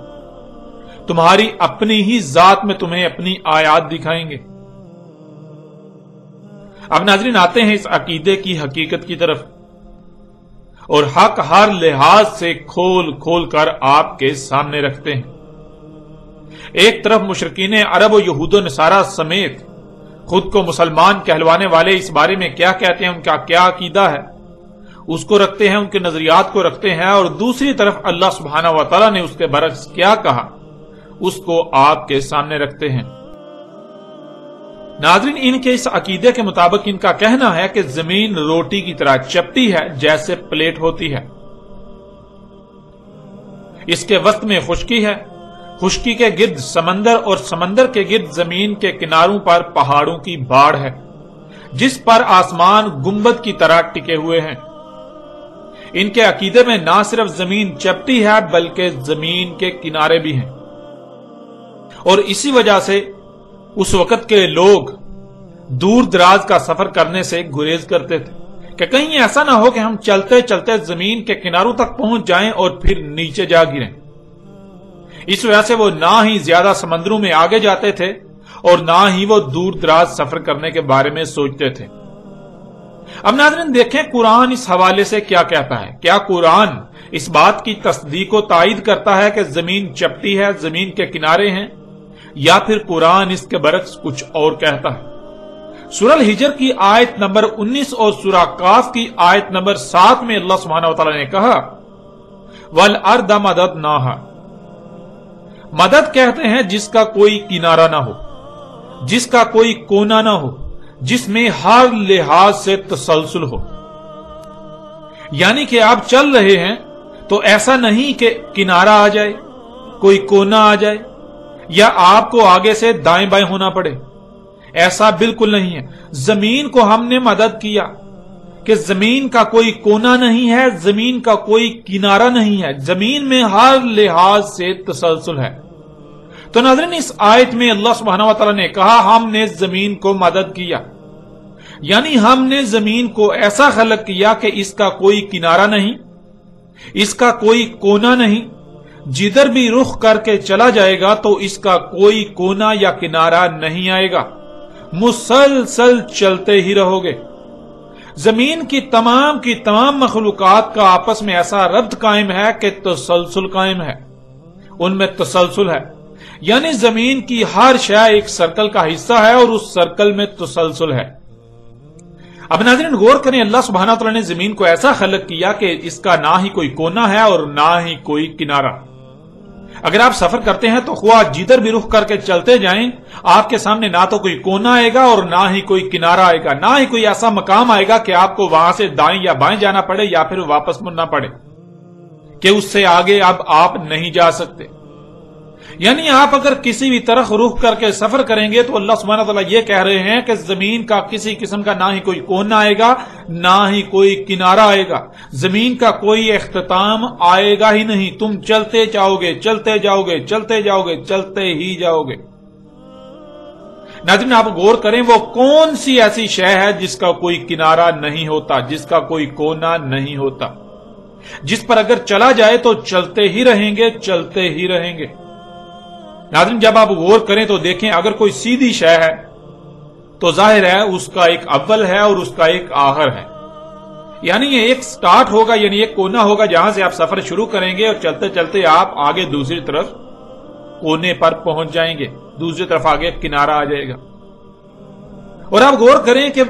تمہاری اپنی ہی ذات میں تمہیں اپنی آیات دکھائیں گے۔ اب ناظرین، آتے ہیں اس عقیدے کی حقیقت کی طرف، اور حق ہر لحاظ سے کھول کھول کر آپ کے سامنے رکھتے ہیں۔ ایک طرف مشرکین عرب و یہود و نصارہ سمیت خود کو مسلمان کہلوانے والے اس بارے میں کیا کہتے ہیں، ان کا کیا عقیدہ ہے، اس کو رکھتے ہیں، ان کے نظریات کو رکھتے ہیں، اور دوسری طرف اللہ سبحانہ و تعالیٰ نے اس کے برعکس کیا کہا، اس کو آپ کے سامنے رکھتے ہیں۔ ناظرین، ان کے اس عقیدے کے مطابق ان کا کہنا ہے کہ زمین روٹی کی طرح چپٹی ہے جیسے پلیٹ ہوتی ہے، اس کے وسط میں خشکی ہے، خشکی کے گرد سمندر، اور سمندر کے گرد زمین کے کناروں پر پہاڑوں کی باڑ ہے، جس پر آسمان گنبد کی طرح ٹکے ہوئے ہیں۔ ان کے عقیدے میں نہ صرف زمین چپٹی ہے بلکہ زمین کے کنارے بھی ہیں، اور اسی وجہ سے اس وقت کے لوگ دور دراز کا سفر کرنے سے گریز کرتے تھے کہ کہیں ایسا نہ ہو کہ ہم چلتے چلتے زمین کے کناروں تک پہنچ جائیں اور پھر نیچے جا گریں۔ اس وجہ سے وہ نہ ہی زیادہ سمندروں میں آگے جاتے تھے اور نہ ہی وہ دور دراز سفر کرنے کے بارے میں سوچتے تھے۔ اب ناظرین دیکھیں قرآن اس حوالے سے کیا کہتا ہے۔ کیا قرآن اس بات کی تصدیق و تائید کرتا ہے کہ زمین چپٹی ہے، زمین کے کنارے ہیں، یا پھر قرآن اس کے برعکس کچھ اور کہتا ہے؟ سورہ الحجر کی آیت نمبر 19 اور سورہ قاف کی آیت نمبر 7 میں اللہ سبحانہ وتعالی نے کہا وَالْأَرْضَ مَدَدْنَاهَا، مدد کہتے ہیں جس کا کوئی کنارہ نہ ہو، جس کا کوئی کونا نہ ہو، جس میں ہر لحاظ سے تسلسل ہو. یعنی کہ آپ چل رہے ہیں تو ایسا نہیں کہ کنارہ آ جائے، کوئی کونا آ جائے، یا آپ کو آگے سے دائیں بائیں ہونا پڑے. ایسا بالکل نہیں ہے. زمین کو ہم نے مدد کیا کہ زمین کا کوئی کونا نہیں ہے، زمین کا کوئی کنارہ نہیں ہے، زمین میں ہر لحاظ سے تسلسل ہے. تو ناظرین، اس آیت میں اللہ سبحانہ و تعالی نے کہا ہم نے زمین کو مدد کیا، یعنی ہم نے زمین کو ایسا خلق کیا کہ اس کا کوئی کنارہ نہیں، اس کا کوئی کونا نہیں. جدھر بھی رخ کر کے چلا جائے گا تو اس کا کوئی کونا یا کنارہ نہیں آئے گا، مسلسل چلتے ہی رہو گے. زمین کی تمام مخلوقات کا آپس میں ایسا ربط قائم ہے کہ تسلسل قائم ہے، ان میں تسلسل ہے. یعنی زمین کی ہر شے ایک سرکل کا حصہ ہے اور اس سرکل میں تسلسل ہے. اب ناظرین غور کریں، اللہ سبحانہ وتعالی نے زمین کو ایسا خلق کیا کہ اس کا نہ ہی کوئی کونا ہے اور نہ ہی کوئی کنارہ. اگر آپ سفر کرتے ہیں تو خواہ جدھر بھی رخ کر کے چلتے جائیں، آپ کے سامنے نہ تو کوئی کونا آئے گا اور نہ ہی کوئی کنارہ آئے گا، نہ ہی کوئی ایسا مقام آئے گا کہ آپ کو وہاں سے دائیں یا بائیں جانا پڑے یا پھر واپس مڑنا پڑے کہ اس سے آگے اب آپ نہیں جا سکتے. یعنی آپ اگر کسی بھی طرف رخ کر کے سفر کریں گے تو اللہ سبحانہ وتعالی یہ کہہ رہے ہیں کہ زمین کا کسی قسم کا نہ ہی کوئی کونا آئے گا، نہ ہی کوئی کنارہ آئے گا، زمین کا کوئی اختتام آئے گا ہی نہیں. تم چلتے جاؤ گے، چلتے جاؤ گے، چلتے جاؤ گے، چلتے ہی جاؤ گے. ناظرین آپ غور کریں، وہ کون سی ایسی شے ہے جس کا کوئی کنارہ نہیں ہوتا، جس کا کوئی کونا نہیں ہوتا، جس پر اگر چلا جائے تو چلتے ہی رہیں گے، چلتے ہی رہیں گے. ناظرین جب آپ غور کریں تو دیکھیں، اگر کوئی سیدھی شے ہے تو ظاہر ہے اس کا ایک اول ہے اور اس کا ایک آخر ہے. یعنی یہ ایک سٹارٹ ہوگا، یعنی ایک کونا ہوگا جہاں سے آپ سفر شروع کریں گے اور چلتے چلتے آپ آگے دوسری طرف کونے پر پہنچ جائیں گے، دوسری طرف آگے کنارہ آ جائے گا. اور آپ غور کریں کہ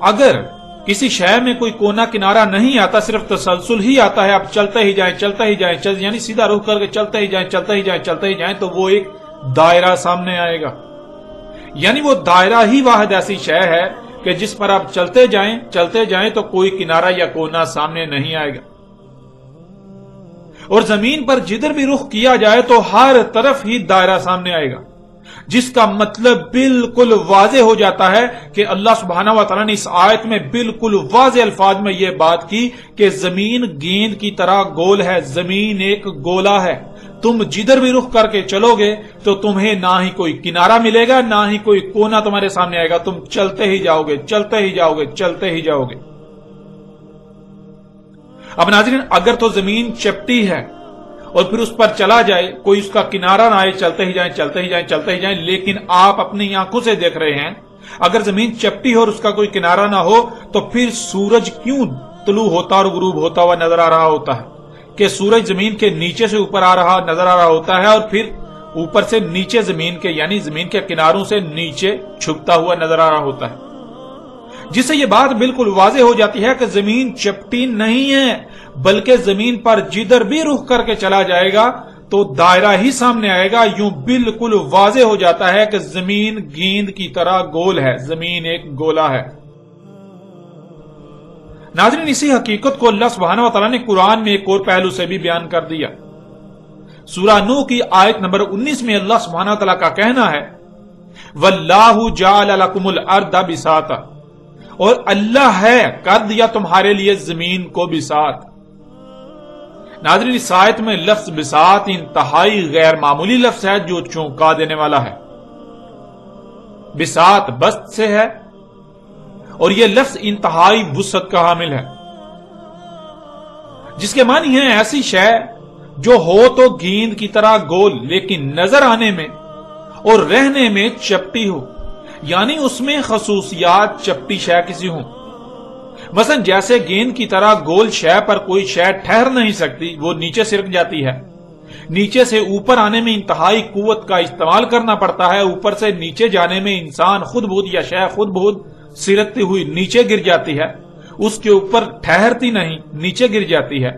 اگر کسی شے میں کوئی کونا کنارہ نہیں آتا، صرف تسلسل ہی آتا ہے، آپ چلتے ہی جائیں، چلتے ہی جائیں، یعنی سیدھا رخ کر کے چلتے ہی جائیں، چلتے ہی جائیں، چلتے ہی جائیں، تو وہ ایک دائرہ سامنے آئے گا. یعنی وہ دائرہ ہی واحد ایسی شے ہے کہ جس پر آپ چلتے جائیں تو کوئی کنارہ یا کونا سامنے نہیں آئے گا. اور زمین پر جدھر بھی رخ کیا جائے تو ہر طرف ہی دائرہ سامنے آئے گا، جس کا مطلب بالکل واضح ہو جاتا ہے کہ اللہ سبحانہ و تعالیٰ نے اس آیت میں بالکل واضح الفاظ میں یہ بات کی کہ زمین گیند کی طرح گول ہے، زمین ایک گولا ہے. تم جدھر بھی رخ کر کے چلو گے تو تمہیں نہ ہی کوئی کنارہ ملے گا، نہ ہی کوئی کونا تمہارے سامنے آئے گا، تم چلتے ہی جاؤ گے، چلتے ہی جاؤ گے، چلتے ہی جاؤ گے. اب ناظرین اگر تو زمین چپٹی ہے اور پھر اس پر چلا جائے، کوئی اس کا کنارہ نہ آئے، چلتے ہی جائیں، چلتے ہی جائیں، چلتے ہی جائیں، لیکن آپ اپنی آنکھوں سے دیکھ رہے ہیں اگر زمین چپٹی ہو اور اس کا کوئی کنارہ نہ ہو تو پھر سورج کیوں طلوع ہوتا اور غروب ہوتا ہوا نظر آ رہا ہوتا ہے کہ سورج زمین کے نیچے سے اوپر آ رہا نظر آ رہا ہوتا ہے اور پھر اوپر سے نیچے زمین کے یعنی زمین کے کناروں سے نیچے چھپتا ہوا نظر آ رہا ہوتا ہے، جس سے یہ بات بالکل واضح ہو جاتی ہے کہ زمین چپٹی نہیں ہے، بلکہ زمین پر جدھر بھی رخ کر کے چلا جائے گا تو دائرہ ہی سامنے آئے گا. یوں بالکل واضح ہو جاتا ہے کہ زمین گیند کی طرح گول ہے، زمین ایک گولا ہے. ناظرین اسی حقیقت کو اللہ سبحانہ و تعالیٰ نے قرآن میں ایک اور پہلو سے بھی بیان کر دیا. سورہ نوح کی آیت نمبر 19 میں اللہ سبحانہ و تعالیٰ کا کہنا ہے وَاللَّهُ جَعَلَ لَكُمُ الْأَرْضَ بِسَاطًا، اور اللہ ہے کر دیا تمہارے لیے زمین کو بساط. ناظرین اس آیت میں لفظ بساط انتہائی غیر معمولی لفظ ہے جو چونکا دینے والا ہے. بساط بسط سے ہے اور یہ لفظ انتہائی وسعت کا حامل ہے، جس کے معنی ہے ایسی شے جو ہو تو گیند کی طرح گول لیکن نظر آنے میں اور رہنے میں چپٹی ہو، یعنی اس میں خصوصیات چپٹی شے کسی ہوں. مثلا جیسے گیند کی طرح گول شے پر کوئی شے ٹھہر نہیں سکتی، وہ نیچے سرک جاتی ہے، نیچے سے اوپر آنے میں انتہائی قوت کا استعمال کرنا پڑتا ہے، اوپر سے نیچے جانے میں انسان خود بخود یا شے خود بخود سرکتی ہوئی نیچے گر جاتی ہے، اس کے اوپر ٹھہرتی نہیں، نیچے گر جاتی ہے.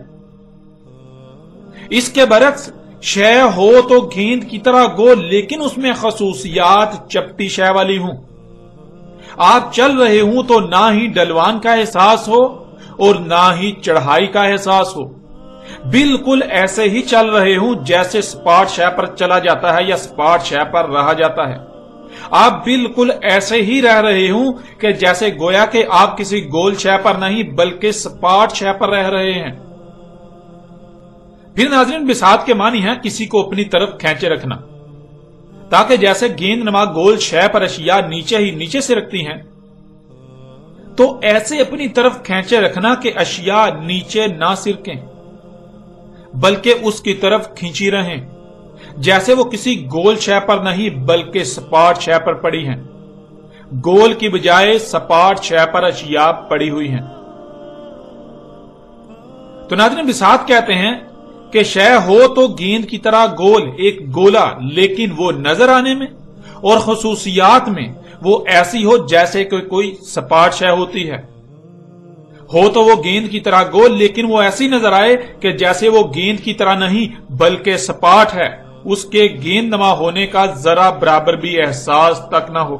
اس کے برعکس شے ہو تو گیند کی طرح گول لیکن اس میں خصوصیات چپٹی شے والی ہوں. آپ چل رہے ہوں تو نہ ہی ڈلوان کا احساس ہو اور نہ ہی چڑھائی کا احساس ہو، بالکل ایسے ہی چل رہے ہوں جیسے سپاٹ شے پر چلا جاتا ہے یا سپاٹ شے پر رہا جاتا ہے۔ آپ بالکل ایسے ہی رہ رہے ہوں کہ جیسے گویا کہ آپ کسی گول شے پر نہیں بلکہ سپاٹ شے پر رہ رہے ہیں۔ پھر ناظرین، بساط کے معنی ہے کسی کو اپنی طرف کھینچے رکھنا، تاکہ جیسے گیند نما گول شے پر اشیاء نیچے ہی نیچے سے رکھتی ہیں، تو ایسے اپنی طرف کھینچے رکھنا کہ اشیاء نیچے نہ سرکیں بلکہ اس کی طرف کھینچی رہیں، جیسے وہ کسی گول شے پر نہیں بلکہ سپاٹ شے پر پڑی ہیں، گول کی بجائے سپاٹ شے پر اشیاء پڑی ہوئی ہیں۔ تو ناظرین، بساط کہتے ہیں کہ شے ہو تو گیند کی طرح گول، ایک گولا، لیکن وہ نظر آنے میں اور خصوصیات میں وہ ایسی ہو جیسے کہ کوئی سپاٹ شے ہوتی ہے۔ ہو تو وہ گیند کی طرح گول، لیکن وہ ایسی نظر آئے کہ جیسے وہ گیند کی طرح نہیں بلکہ سپاٹ ہے، اس کے گیند نما ہونے کا ذرا برابر بھی احساس تک نہ ہو۔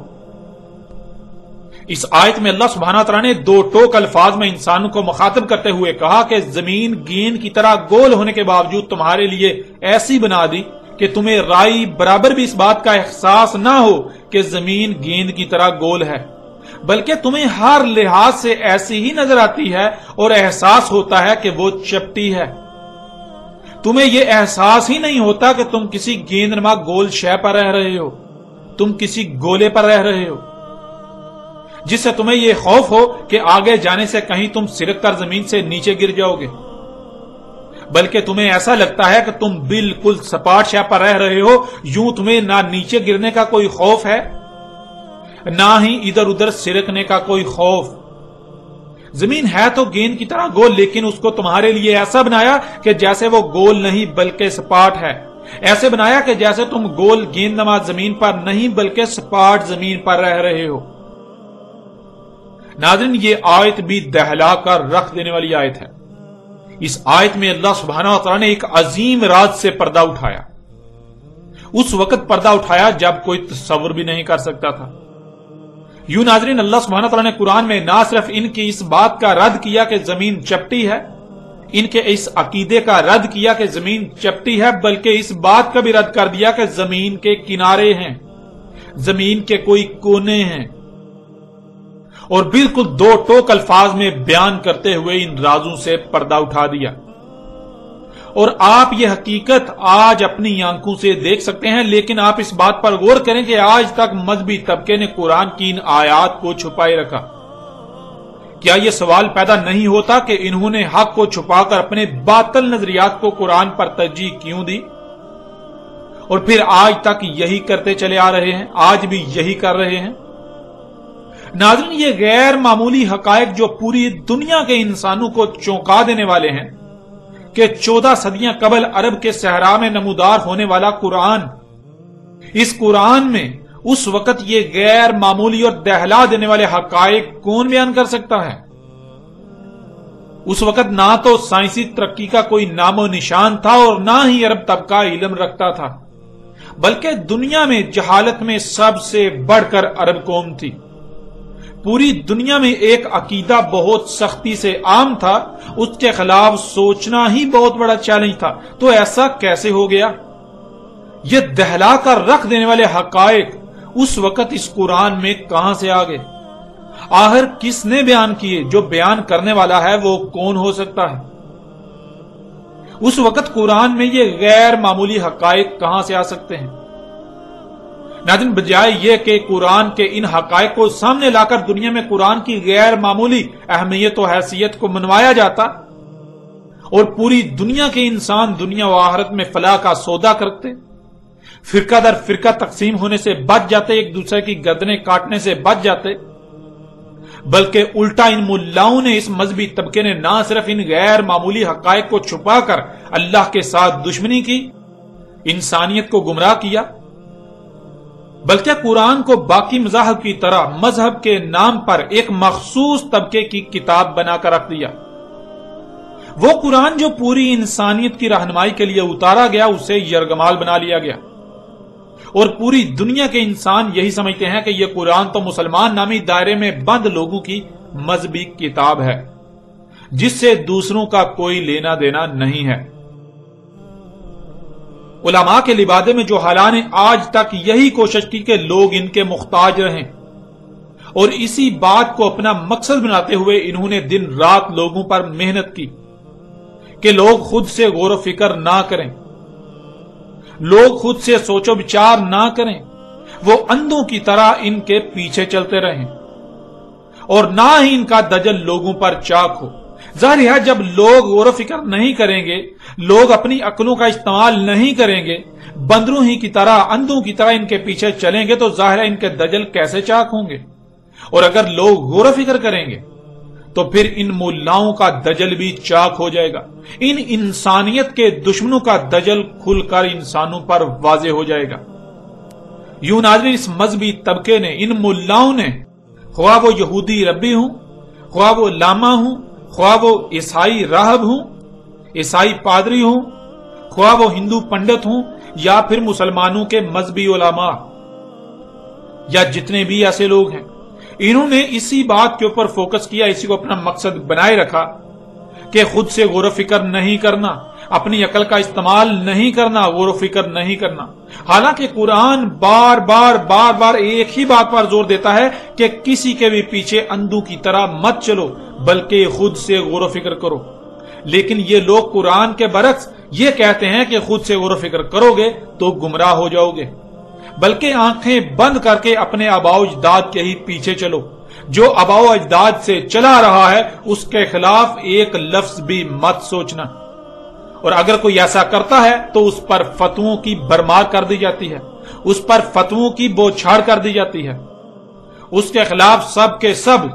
اس آیت میں اللہ سبحانہ تعالیٰ نے دو ٹوک الفاظ میں انسانوں کو مخاطب کرتے ہوئے کہا کہ زمین گیند کی طرح گول ہونے کے باوجود تمہارے لیے ایسی بنا دی کہ تمہیں رائی برابر بھی اس بات کا احساس نہ ہو کہ زمین گیند کی طرح گول ہے، بلکہ تمہیں ہر لحاظ سے ایسی ہی نظر آتی ہے اور احساس ہوتا ہے کہ وہ چپٹی ہے۔ تمہیں یہ احساس ہی نہیں ہوتا کہ تم کسی گیند نما گول شے پر رہ رہے ہو، تم کسی گولے پر رہ رہے ہو، جس سے تمہیں یہ خوف ہو کہ آگے جانے سے کہیں تم سرک کر زمین سے نیچے گر جاؤ گے، بلکہ تمہیں ایسا لگتا ہے کہ تم بالکل سپاٹ شے پر رہ رہے ہو، یوں تمہیں نہ نیچے گرنے کا کوئی خوف ہے نہ ہی ادھر ادھر سرکنے کا کوئی خوف۔ زمین ہے تو گیند کی طرح گول، لیکن اس کو تمہارے لیے ایسا بنایا کہ جیسے وہ گول نہیں بلکہ سپاٹ ہے، ایسے بنایا کہ جیسے تم گول گیند نما زمین پر نہیں بلکہ سپاٹ زمین پر رہ رہے ہو۔ ناظرین، یہ آیت بھی دہلا کر رکھ دینے والی آیت ہے۔ اس آیت میں اللہ سبحانہ وتعالی نے ایک عظیم راز سے پردہ اٹھایا، اس وقت پردہ اٹھایا جب کوئی تصور بھی نہیں کر سکتا تھا۔ یوں ناظرین، اللہ سبحانہ وتعالی نے قرآن میں نہ صرف ان کی اس بات کا رد کیا کہ زمین چپٹی ہے، ان کے اس عقیدے کا رد کیا کہ زمین چپٹی ہے، بلکہ اس بات کا بھی رد کر دیا کہ زمین کے کنارے ہیں، زمین کے کوئی کونے ہیں، اور بالکل دو ٹوک الفاظ میں بیان کرتے ہوئے ان رازوں سے پردہ اٹھا دیا۔ اور آپ یہ حقیقت آج اپنی آنکھوں سے دیکھ سکتے ہیں، لیکن آپ اس بات پر غور کریں کہ آج تک مذہبی طبقے نے قرآن کی ان آیات کو چھپائے رکھا۔ کیا یہ سوال پیدا نہیں ہوتا کہ انہوں نے حق کو چھپا کر اپنے باطل نظریات کو قرآن پر ترجیح کیوں دی؟ اور پھر آج تک یہی کرتے چلے آ رہے ہیں، آج بھی یہی کر رہے ہیں۔ ناظرین، یہ غیر معمولی حقائق جو پوری دنیا کے انسانوں کو چونکا دینے والے ہیں کہ 14 صدیاں قبل عرب کے صحرا میں نمودار ہونے والا قرآن، اس قرآن میں اس وقت یہ غیر معمولی اور دہلا دینے والے حقائق کون بیان کر سکتا ہے؟ اس وقت نہ تو سائنسی ترقی کا کوئی نام و نشان تھا اور نہ ہی عرب طبقہ علم رکھتا تھا، بلکہ دنیا میں جہالت میں سب سے بڑھ کر عرب قوم تھی۔ پوری دنیا میں ایک عقیدہ بہت سختی سے عام تھا، اس کے خلاف سوچنا ہی بہت بڑا چیلنج تھا۔ تو ایسا کیسے ہو گیا؟ یہ دہلا کر رکھ دینے والے حقائق اس وقت اس قرآن میں کہاں سے آ گئے؟ آخر کس نے بیان کیے؟ جو بیان کرنے والا ہے وہ کون ہو سکتا ہے؟ اس وقت قرآن میں یہ غیر معمولی حقائق کہاں سے آ سکتے ہیں؟ ناظرین، بجائے یہ کہ قرآن کے ان حقائق کو سامنے لا کر دنیا میں قرآن کی غیر معمولی اہمیت و حیثیت کو منوایا جاتا اور پوری دنیا کے انسان دنیا و آخرت میں فلاح کا سودا کرتے، فرقہ در فرقہ تقسیم ہونے سے بچ جاتے، ایک دوسرے کی گردنیں کاٹنے سے بچ جاتے، بلکہ الٹا ان ملاؤں نے، اس مذہبی طبقے نے نہ صرف ان غیر معمولی حقائق کو چھپا کر اللہ کے ساتھ دشمنی کی، انسانیت کو گمراہ کیا، بلکہ قرآن کو باقی مذاہب کی طرح مذہب کے نام پر ایک مخصوص طبقے کی کتاب بنا کر رکھ دیا۔ وہ قرآن جو پوری انسانیت کی رہنمائی کے لیے اتارا گیا، اسے یرغمال بنا لیا گیا، اور پوری دنیا کے انسان یہی سمجھتے ہیں کہ یہ قرآن تو مسلمان نامی دائرے میں بند لوگوں کی مذہبی کتاب ہے جس سے دوسروں کا کوئی لینا دینا نہیں ہے۔ علماء کے لبادے میں جو حالات نے آج تک یہی کوشش کی کہ لوگ ان کے محتاج رہیں، اور اسی بات کو اپنا مقصد بناتے ہوئے انہوں نے دن رات لوگوں پر محنت کی کہ لوگ خود سے غور و فکر نہ کریں، لوگ خود سے سوچ و بچار نہ کریں، وہ اندھوں کی طرح ان کے پیچھے چلتے رہیں، اور نہ ہی ان کا دجل لوگوں پر چاک ہو۔ ظاہر ہے جب لوگ غور و فکر نہیں کریں گے، لوگ اپنی عقلوں کا استعمال نہیں کریں گے، بندروں ہی کی طرح اندھوں کی طرح ان کے پیچھے چلیں گے، تو ظاہر ہے ان کے دجل کیسے چاک ہوں گے؟ اور اگر لوگ غور و فکر کریں گے تو پھر ان ملاؤں کا دجل بھی چاک ہو جائے گا، ان انسانیت کے دشمنوں کا دجل کھل کر انسانوں پر واضح ہو جائے گا۔ یوں ناظرین، اس مذہبی طبقے نے، ان ملاؤں نے، خواہ وہ یہودی ربی ہوں، خواہ وہ لاما ہوں، خواہ وہ عیسائی راہب ہوں، عیسائی پادری ہوں، خواہ وہ ہندو پنڈت ہوں، یا پھر مسلمانوں کے مذہبی علماء، یا جتنے بھی ایسے لوگ ہیں، انہوں نے اسی بات کے اوپر فوکس کیا، اسی کو اپنا مقصد بنائے رکھا کہ خود سے غور و فکر نہیں کرنا، اپنی عقل کا استعمال نہیں کرنا، غور و فکر نہیں کرنا۔ حالانکہ قرآن بار بار ایک ہی بات پر زور دیتا ہے کہ کسی کے بھی پیچھے اندھوں کی طرح مت چلو، بلکہ خود سے غور و فکر کرو۔ لیکن یہ لوگ قرآن کے برعکس یہ کہتے ہیں کہ خود سے غور و فکر کرو گے تو گمراہ ہو جاؤ گے، بلکہ آنکھیں بند کر کے اپنے آباء و اجداد کے ہی پیچھے چلو۔ جو آباء و اجداد سے چلا رہا ہے اس کے خلاف ایک لفظ بھی مت سوچنا، اور اگر کوئی ایسا کرتا ہے تو اس پر فتووں کی برمار کر دی جاتی ہے، اس پر فتووں کی بوچھاڑ کر دی جاتی ہے، اس کے خلاف سب کے سب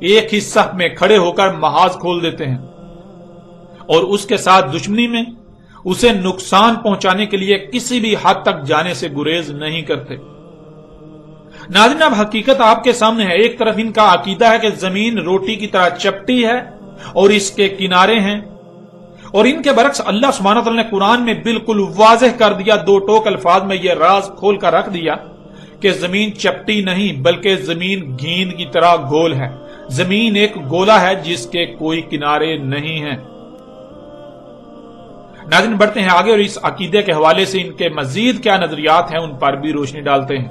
ایک ہی صف میں کھڑے ہو کر محاذ کھول دیتے ہیں، اور اس کے ساتھ دشمنی میں اسے نقصان پہنچانے کے لیے کسی بھی حد تک جانے سے گریز نہیں کرتے۔ ناظرین، اب حقیقت آپ کے سامنے ہے۔ ایک طرف ان کا عقیدہ ہے کہ زمین روٹی کی طرح چپٹی ہے اور اس کے کنارے ہیں، اور ان کے برعکس اللہ سبحانہ وتعالی نے قرآن میں بالکل واضح کر دیا، دو ٹوک الفاظ میں یہ راز کھول کر رکھ دیا کہ زمین چپٹی نہیں بلکہ زمین گیند کی طرح گول ہے، زمین ایک گولا ہے جس کے کوئی کنارے نہیں ہیں۔ ناظرین، بڑھتے ہیں آگے اور اس عقیدے کے حوالے سے ان کے مزید کیا نظریات ہیں ان پر بھی روشنی ڈالتے ہیں۔